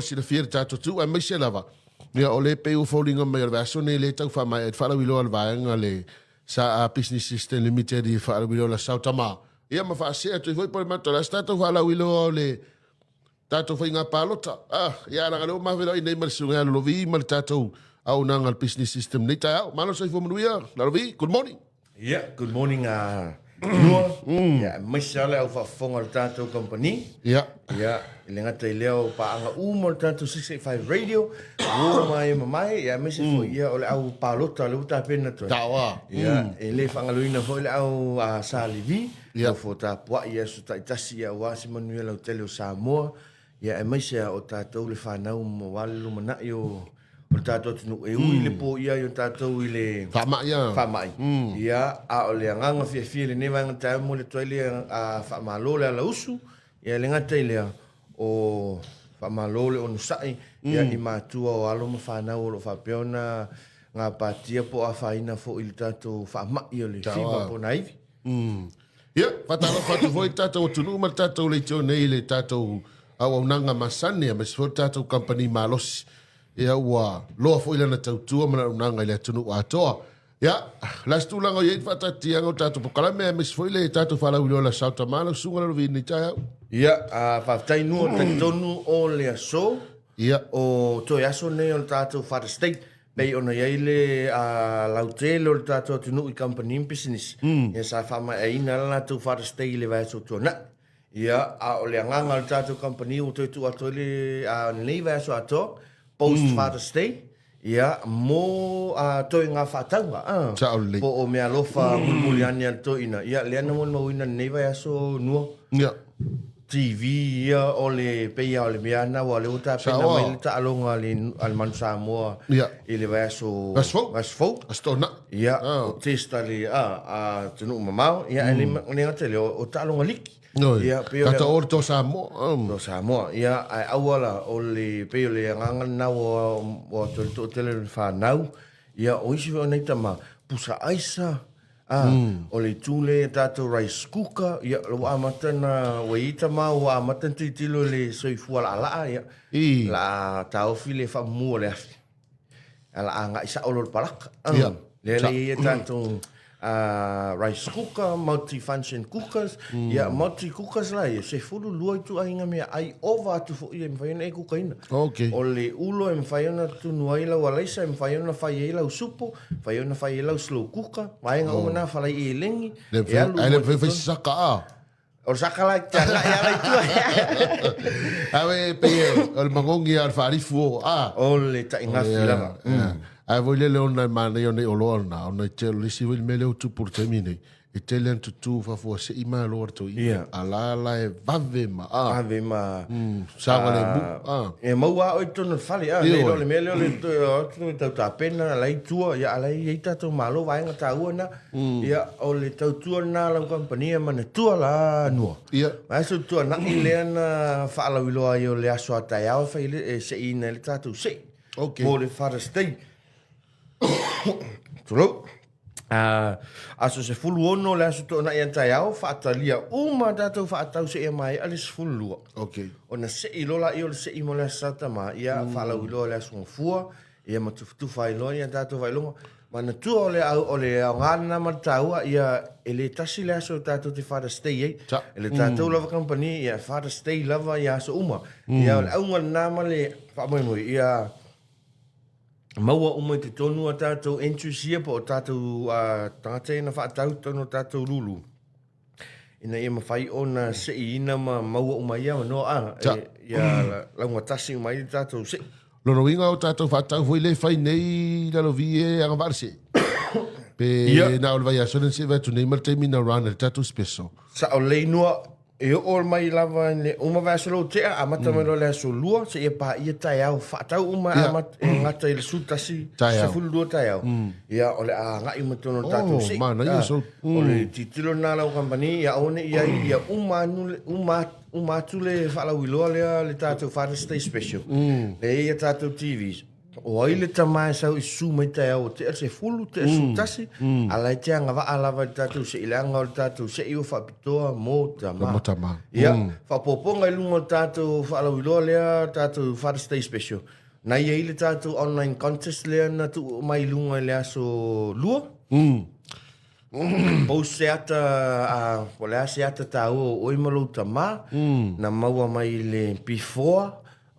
si le fia tātou tu, ai mai se lava. Ia o le peu faulinga mai o le aso nei le tau wha mai, et whalawilo al vaenga le sa Business System Limited i whalawilo la Sautama. Ia ma whaasea tu i fwoi pole mato, la tātou whalawilo o le tātou whainga pālota. Ia ranga leo mawhera i nei marisunga alo lovi, ma le tātou au nanga al Business System. Nei tai au, malo sa i fwamanuia, la lovi, good morning. Yeah, good morning. Noa, mai sale au whafonga le tātou company. Ia. Ia, i le ngata i leo paanga umo le tātou 685 radio. Ua mai mamai, ia mai se fo ia o le au pālota le uta pena toi. Tawa. Ia, e le whangaluina fo le au Salivi. Ia. Fo tā pua ia su taitasi ia wasi manuela o tele o Samoa. Ia, e mai se o tātou le whanau mo wale lumana i o o tātou tunu e ui le po ia i o tātou i le Whamai ia. whamai. Ia, a o le anganga fia le newa ngata mo le toile a whamalo le ala usu. Ia le ngata i lea o whamalo le onu sai. Ia i mātua o alo ma whanau o lo whapeona ngā pātia po a whaina fo i le tātou whamai o le whima po naivi. Ia, whatala whatu foi tātou tunu ma tātou le tio nei le tātou au nanga masane, ma si foi tātou company malosi. Ia ua loa foi lana tautua mana unanga i le tunu o atoa. Ia, las tūlanga o iei whatatianga o tātou pokalame, ma si foi le tātou whalawilo la Sautamana, sunga la vini tai au. Ia, a whaftai nua taktonu o le aso. Ia. O toi aso nei o le tātou Father State. Pei ona iei le lautele o le tātou tunu i company business. Ia sa whama e ina la tātou Father State le vai so tuana. Ia, a o le anganga le tātou company o toi tu ato le nei vai so ato. Post Father State. Ia, mo toi ngā whātaunga. Sao le. Po o mea lofa mulmuliani al toina. Ia, le ana mon mawina nei vai aso nua. Ia. TV ia o le peia o le meana o le uta pena mai le taalonga al man Samoa. Ia. I le vai aso Asfo. Astona. Ia, o testa le a tunu mamau. Ia, ele ngata le o taalonga liki. No, ia, kata orto Samoa. No Samoa. Ia, ai awala o le peo le nganga na o to tele whanau. Ia, o isi o nei tama pusa aisa. O le tūle tātou rice cooker, ia, lo amatana waita ma, o amatana titilo le soifua la ala, ia. La tauwhi le whamua le afi. Ala anga isa olo le palaka. Ia. Le ia tātou rice cooker, multi-function cookers, ia, multi-cookers la, ia, se fulu lua itu ainga mea, ai ova atu fo ia, mwhaiona e kukaina. Okay. O le ulo e mwhaiona tu nuai lau alaisa, e mwhaiona whai e lau supo, mwhaiona whai e lau slow cooker, waenga o na whalai e lengi. Le whai saka a. O saka lai tanga, ia lai tua. Awe peye, o le mangongi al whaarifu o a. O le taingafi lava. Ai voi le ona mana yo nei olo ona, ona te lisi wil me leo tu por termine. E te len tu fa fo se ima lo to i. Ala la e vave ma. Vave ma. Sa le mu. E maua o tonu fali le lo le mele le tu ta pena lai tua ya lai e ta to malo vai nga ta una. Ia o le tau tua na la compania mana tua la no. Ia. Mai so tua na ile na fa la wilo ai o le aso ata ya fa ile se ina le ta tu se. Okay. Mo le Father State. Tolo. Aso se fulu ono le aso tona i antai au, whaatalia uma datou whaatau se e mai alis fulu lua. Okay. O na se i lola i o le se i mo le sata ma, ia whalau i loa le aso ngafua, ia matufutufa i loa i datou wailonga, ma na tua o le au ngana mataua, ia e le tasi le aso datou te Father Stay ei, e le datou lava company, ia Father Stay lava i aso uma, ia o le aunga nama le whamoimoi, ia maua umai te tonu a tātou entusia po o tātou tātai na whaatau tonu tātou lulu. Ina ia mawhai o na se i ina ma maua umai ama no ia launga tasi umai tātou se. Lono winga o tātou whaatau fwoi le whai nei lalo vi e anga varse. Pe na o le vai asonen se vai tu nei mar te mina rana tātou special. Sa o lei nua e o mai lava ne uma vai solo te a mata mai le so lua se e pa ia tai au fatau uma amat e ngata ile sutasi se fulu lua tai au ia ole a ngai matono tatu si mana ia so ole titilo na la company ia one ia uma tule fala wilo le tatu Father Stay special le ia tatu TVs O ai le tamai sau i su mai te au te se fulu te su tasi. Ala te anga wa ala wa tatu se ilanga o tatu se iu fa pitoa mo tama. Mo tama. Ia, fa poponga i lunga tatu fa ala wiloa lea tatu Father's Day special. Na ia ile tatu online contest lea na tu mai lunga lea so lua. Pous se ata, polea se ata tau o imalo tama. Na maua mai le P4.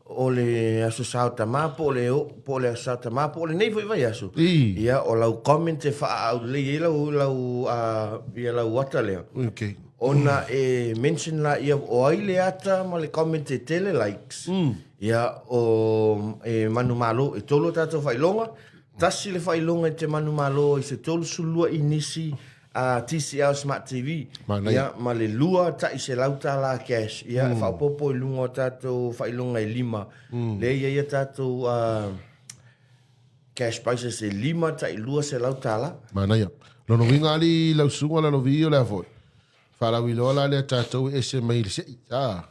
O le aso sao tama, po le aso tama, po le nei vai aso. Ia, o lau comment e wha au le ia lau wata lea. Okay. Ona mention la ia o ai le ata ma le comment e tele likes. Ia, o manu malo e tolo tato whailonga. Tasi le whailonga e te manu malo i se tolo sulua inisi a TCL Smart TV. Ia, ma le lua ta i se lauta la cash. Ia, e whaopopo i lunga tato whailonga i 5. Le ia tato cash prices e 5 ta i lua se lauta la. Mana ia. Lono winga ali lau sunga la lovi o le afoi. Whala wilo la le tato e se mai le sei.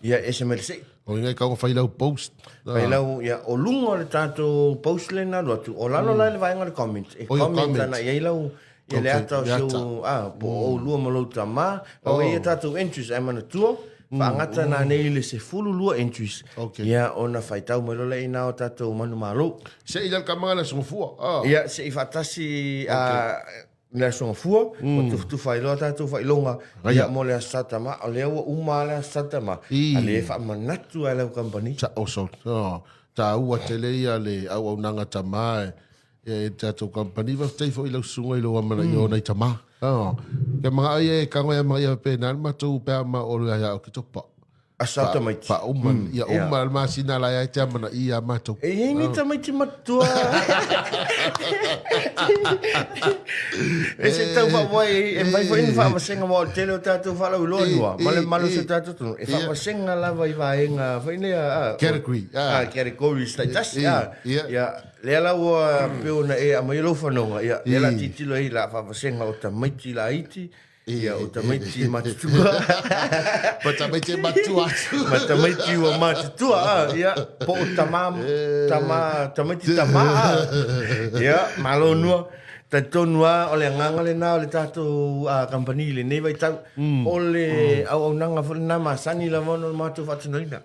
Ia, e se mai le sei. O inga i kaunga whailau post. Whailau, ia, o lunga le tato post le na luatu. O lalo la le vaenga le comment. E comment ana ia ilau. Ia le ata o siu, po o lua malo tama. O ia tato entries ai mana tua. Whaangata na nei le se fulu lua entries. Ia, ona whaitau mai lola ina o tato manu malo. Se ilal kamanga la sungfua. Ia, se i whatasi le songfua, o tu whailoa tato whailonga. Ia, mo le asata ma. O lea ua uma le asata ma. A le wha manatu ai lau company. Sa oso. Ta ua tele ia le au nanga tamae. E tato company wa teifo ilau sunga ilo amana i ona i tama. Ke mga ai e kango e mga ia pe nal matou pe ama o le ia o ki topa. Asata mai. Pa uman. Ia uman ma sina la ia te amana i a matou. E hengi ta mai te matua. E se tau whawai, e mai whaini whaamasenga mo tele o tātou whalau loa nua. Male malo se tātou tunu. E whaamasenga lawa i waenga whaine a... Category. Category. Stai tasi. Ia. Lea lau peo na e a mai lo whanonga. Ia. Lea la titilo e la whaamasenga o ta maiti la iti. Ia, o ta maiti matutua. Pa ta maiti matua. Ma ta maiti wa matutua. Ia, po o ta maiti tama. Ia, malo nua. Ta tonua o le nganga le na o le tatou company le nei vai tau. O le au nanga whana masani la mono matu whatanoina.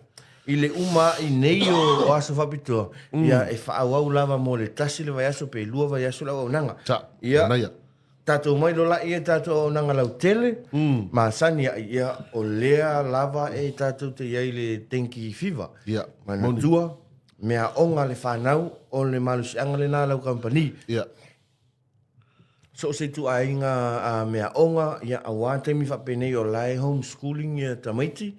I le uma i nei o aso whapitoa. Ia, e whaau lava mo le tasi le vai aso pe lua vai aso la au nanga. Ia, tatou mai lo lai e tatou nanga lau tele, ma sani ia o lea lava e tatou te iai le tenki fiva. Mana tua, mea onga le whanau o le malusianga le nā lau company. So se tu ainga mea onga, ia awate mi whapenei o lai homeschooling ia tamaiti.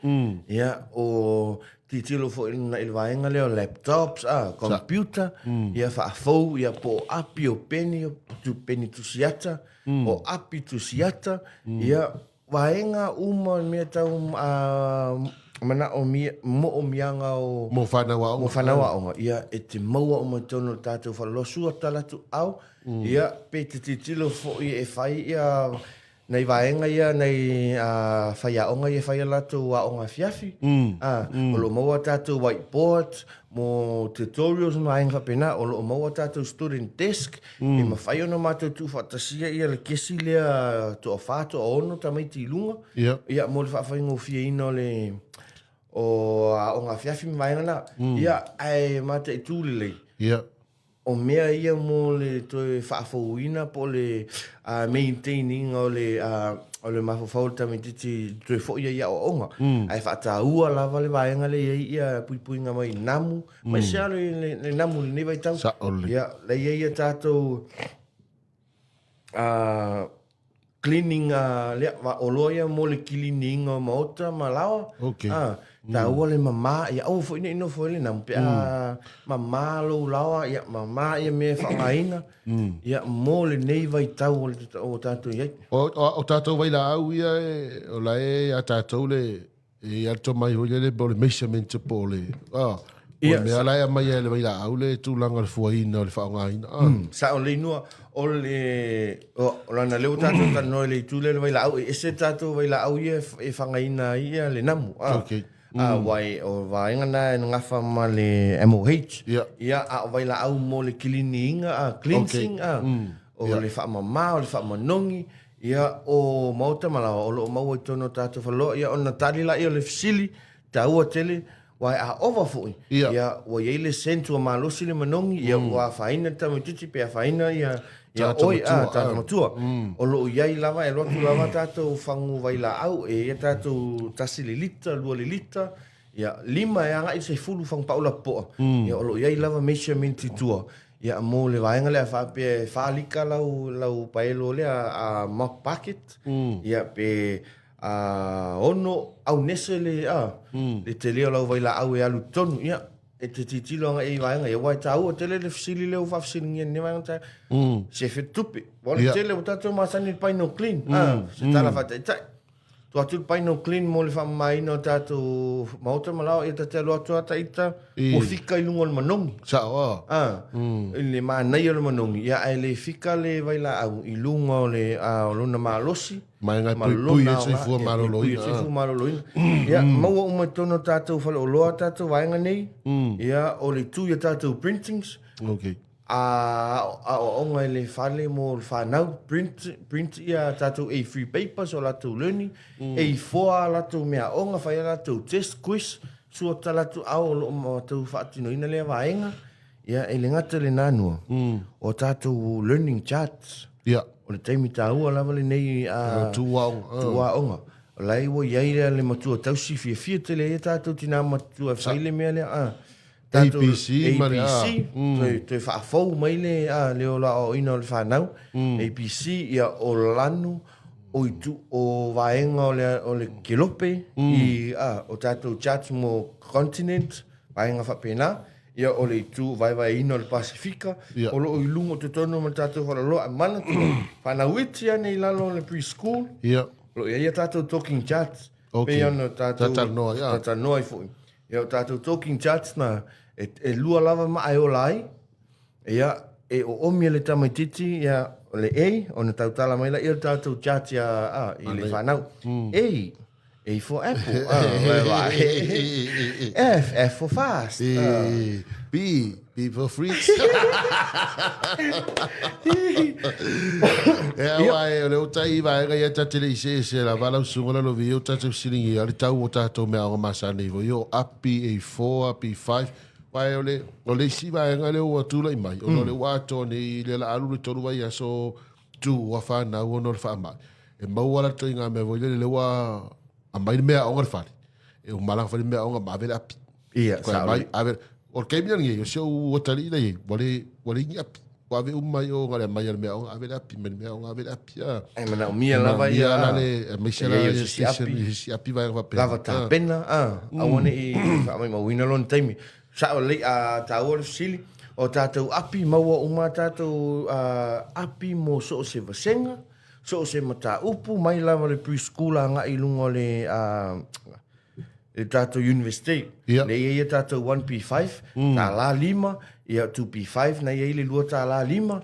Ia o titilo fo ina ilvaenga leo laptops, computer, ia whaafou, ia po api o peni, tu peni tu siata, o api tu siata, ia waenga uma mea tau mana o mo o mianga o... Mo whanawa onga. Mo whanawa onga, ia e te maua o matono tātou whalosua talatu au, ia pe te titilo fo i e whai ia... Nei vaenga ia, nei whaia onga ia whaia lato wa onga fiafi. O lo maua tātou whiteboard, mo tutorials ma ainga pena, o lo maua tātou student desk, e ma whaia no mātou tu whatasia ia le kesi lea to a whāto o ono ta mai ti lunga. Ia mo le whawhaingo fia ino le o onga fiafi ma ainga na. Ia ai mata i tūlelei. O mea ia mo le toi whaafouina po le maintaining o le mawhawhau tamititi toi whoia ia o onga. Ai whaataua lava le vaenga le ia puipuinga mai namu. Mai sea le namu le nevai tau. Ia le ia tātou cleaning le o loia mo le cleaning o maota ma lawa. Ta ua le mama, ia au fo ina fo le namu pe mama lo lawa, ia mama ia me whangaina, ia mo le nei vai tau o tātou iai. O tātou vai la au ia, o la e a tātou le, e alto mai hoi le bo le measurement po le, o mea la e mai le vai la au le tūlanga le fuaina o le whangaina. Sa o le inua, o le, o lana leo tātou tanoi le tūle le vai la au, e se tātou vai la au ia e whangaina ia le namu. wai o vaenga na ngafa ma le MOH. Ia. Ia a vai la au mo le cleaning, cleansing, o le whaamama, o le whaamanongi. Ia o mauta malawa, o lo mau i tono tātou whalo. Ia o na tari la i o le fisili, ta ua tele, wai a ova fui. Ia o iei le sentu a malosi le manongi, ia ua whaina tamititi pe a whaina ia oi tātou matua. O lo iei lava, e lotu lava tātou whangu vai la au, e ia tātou tasi le lita, lua le lita, ia 5 e anga i se fulu whang paula poa. Ia o lo iei lava measurement i tua. Ia mo le vaenga le a whape whaalika lau paelo le a mock bucket. Ia pe ono au nese le te leo lau vai la au e alu tonu. Ia e te titilo anga e vaenga. Ia wai tau o tele le fisili leo whafisili ngia ni vaenga tai. Se whetupe. Wale tele o tatou masani paino clean. Se tala whata i tai. Tua tu paino clean mo le whamaina o tātou mauta malao e te aloa tua taita o fika i lungo le manongi. Sao I le mānei o le manongi. Ia e le fika le vaila au i lungo o le luna malosi. Mai ngai pui e seifua maroloina. Seifua maroloina. Ia maua umai tono tātou whale o loa tātou vaenga nei. Ia o le tu ia tātou printings. Okay. Onga le whale mo le whanau print ia tātou e free papers o latou learning e foa latou mea onga whai latou test quiz sua ta latou au lo mo tātou whaatino ina lea vaenga ia e le ngata le nanua o tātou learning charts o le taimi tāua lava le nei tuaonga lai wo iai le matua tausi fia te le tātou tina matua whaile mea lea ABC, te whaafou mai le leo la o ina o le whanau. ABC ia o lanu o i tu o vaenga o le kelope o tātou charts mo continent, vaenga whapena, ia o le tu vai ina o le Pasifika, o lo i lungo te tono ma tātou whalaloa, mana tu whanau iti ane i lalo le preschool, lo ia tātou talking charts, pe ana tātou noa i fui. Ia o tātou talking charts na e lua lava ma ai o lai, ia e o omia le tamaititi, ia o le ei, o na tautala mai la, ia o tātou chat ia i le whanau. Ei, A for apple. F for fast. B for freaks. Wai, o leo tai vai ga ia tatele se la vala sungola lo vi o tatu silingi ali tau o tato mea o masani vo yo api A4 api 5 wai o le si vai ga le o tula mai o le wato ni le la alu le tolu vai aso tu wa fa na o no fa mai e mau ala to nga me vo le wa a mai mea o fa e o mala fa mea o ma vela api ia sa mai a ver o ke mi ngi yo so o tali dai wale ngi api wa ve mai o ngale mai me o ave la pi me o ave la pi ai mana o mia lava ia la le me se la si api vai va lava ta pena a one i fa mai mo wina lon time sa o le a ta o sili o tatou api maua uma tatou api mo so se vasenga so se mata upu mai lava le preschool nga i lungo le e tatou university le ia tatou 1P5 ta la 5 ia 2P5 na ia le lua ta la 5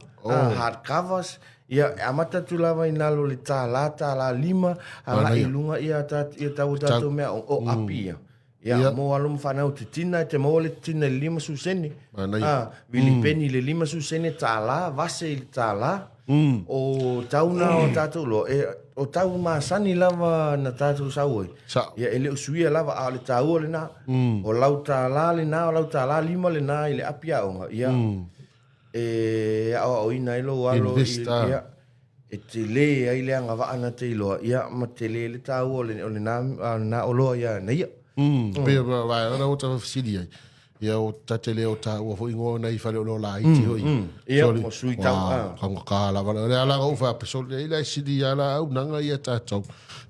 hard covers ia amata tu lava inalo le ta la 5 ala i lunga ia tatou mea o api ia mo alum whanau te tina te mo le tina 5 susene vili peni le 5 susene ta la vase i ta la o tauna o tatou lo o tau masani lava na tatou saui ia ele usuia lava a le tau le na o lau ta la le na o lau ta la 5 le na ile apia onga ia o ina ilo alo ia e te le ai le anga vaana te iloa ia ma te le tau o le na o loa ia na ia pe vai ona o ta fisilia ia o tatele o ta o foi ngo na i fale o la iti hoi ia mo sui tau kanga kala wala le ala o fa pesol le la sidi ala au nanga ia ta tau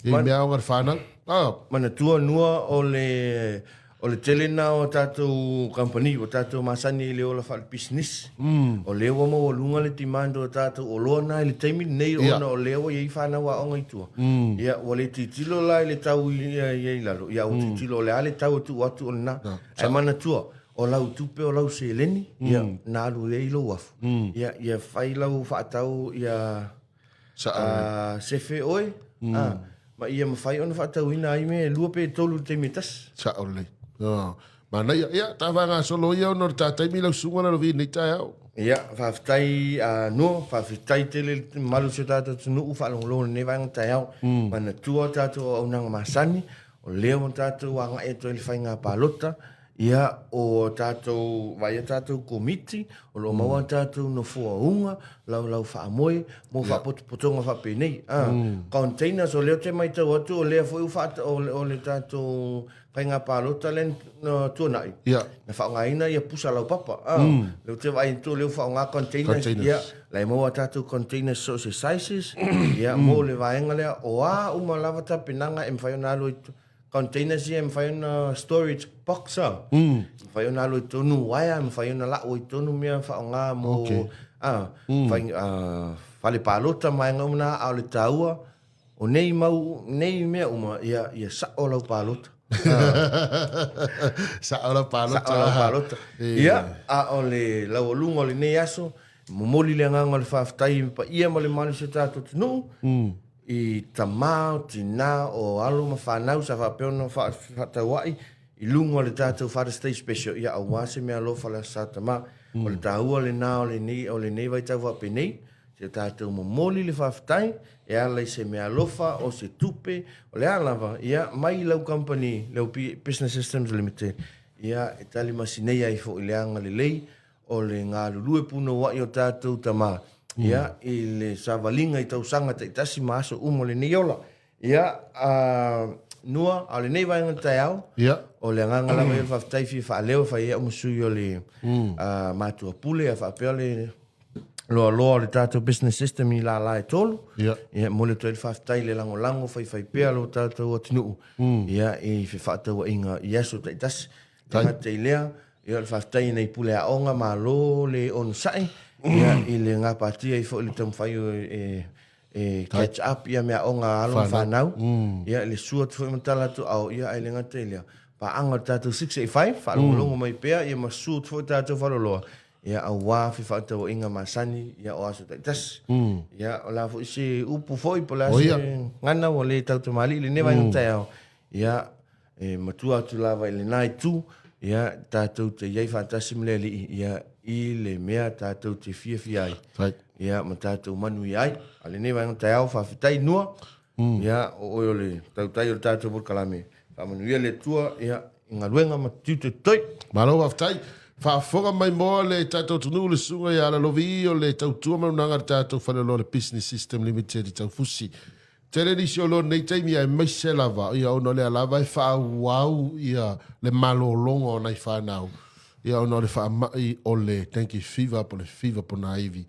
e me au ngar fana mana tua nua o le tele na o tatou company o tatou masani le o la fal business o le o mo lunga le timando o tatou o lona le taimi nei ona o le o i fana wa onga itua ia o le titilo la le tau ia lalo ia o titilo le ale tau tu atu ona ai mana tua o lau tupe o lau seleni ia na lu le ilo wafu ia fai lau fa tau ia sefe oi ma ia mawhai ona whaatauina ai me lua pe tolu te mitas. Sa o le. Mana ia ta vanga solo ia no ta taimi lau sunga na vi ni ta au. Ia, whawhitai no, whawhitai te le malu se tātou tunu whaalongolongo ne vanga tai au. Mana tua tātou au nanga masani, o leo mo tātou wanga e toi le whainga pālota, ia o tātou, vai tātou komiti, o lo maua tātou no fuaunga, lau whaamoe, mo whapotonga whapenei. Containers o leo te mai tau atu, o leo fweu o le tātou whainga pālota len no tuanai. Ia. Na whaongaina ia pusa lau papa. Leo te vai tu leo whaonga containers. Ia, lai maua tātou containers so se sizes. Ia, mo le vaenga lea, o uma lava ta pinanga e mwhaiona alo i containers ia mwhaiona storage boxa. Mwhaiona alo i tonu waia, mwhaiona lao i tonu mea whaonga mo... Whale pālota maenga umana au le taua. O nei mau, nei mea uma, ia sa o lau pālota. Sa ora palota. Sa ora palota. Ia, a o le lau lungo le nei aso, momoli le nganga le whaftai, pa ia mo le mali se tātou tinu, i tamau, tina, o alo ma whanau, sa whapeona whatauai, i lungo le tātou Father's Day special, ia au wase mea lofa le sa tamau, o le tāua le nā o le nei vai tau wapenei, se tātou momoli le whaftai, e ala i se mea lofa o se tupe, o le alava, ia mai lau company, lau Business Systems Limited, ia e tali masinei ai fo i leanga le lei, o le ngā lulue puno wai o tātou tamā. Ia, i le savalinga i tau sanga te tasi maaso umo le neiola. Ia, nua, au le nei vaenga tai au, o le nganga lava i le whaftai fi whaaleo, whai ea umusui o le mātua pule, a whapea le... Loa le tātou business system i la e tolu. Ia, mo le toi le whaftai le lango whai pea lo tātou o tinuu. Ia, i whātau inga i aso tai tasi. Tanga te lea, ia le whaftai nei pule a onga ma lo le onu sai. Ia, i le ngā pātia i fo le tamu whai catch up ia mea onga alo whanau. Ia, le sua tu whai matala tu au, ia ai le ngā te lea. Pa anga tātou 685, whalongo mai pea, ia ma sua tu whai tātou whaloloa. Ia au wā fi whaatau inga masani, ia o aso tai tas. Ia o la fo isi upu foi po la se ngana o le tau tamali, le newa inga tai au. Ia matua atu lava i le nai tu, ia tātou te iei whaatasi mle li, ia i le mea tātou te fia ai. Ia ma tātou manu i ai, a le newa inga tai au whawhitai nua, ia o oi o le tau tai o le tātou burkalame. Whamanu ia le tua, ia inga ruenga ma tiute toi. Malo whaftai. Whaafonga mai moa le tātou tunu le sunga i ala lovi o le tautua maunanga le tātou whanelo le Business System Limited i tau fusi. Tere nisi o lo nei taimi ai maise lava, ia ono le alava e whaawau ia le malolongo o nei whanau. Ia ono le whaamai o le tanki fiva po le fiva po na iwi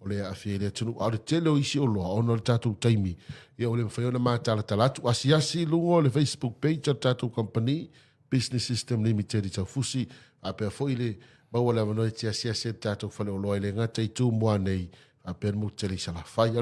o le awhi le tunu. Au le tele o isi o loa, ono le tātou taimi. Ia o le mwhaiona mātala talatu. Asi lungo le Facebook page o tātou company, Business System Limited i tau fusi. A pe foi le bawa la no tia sia se tato fale o loile ngata i tu mo nei a per mo tele sala fai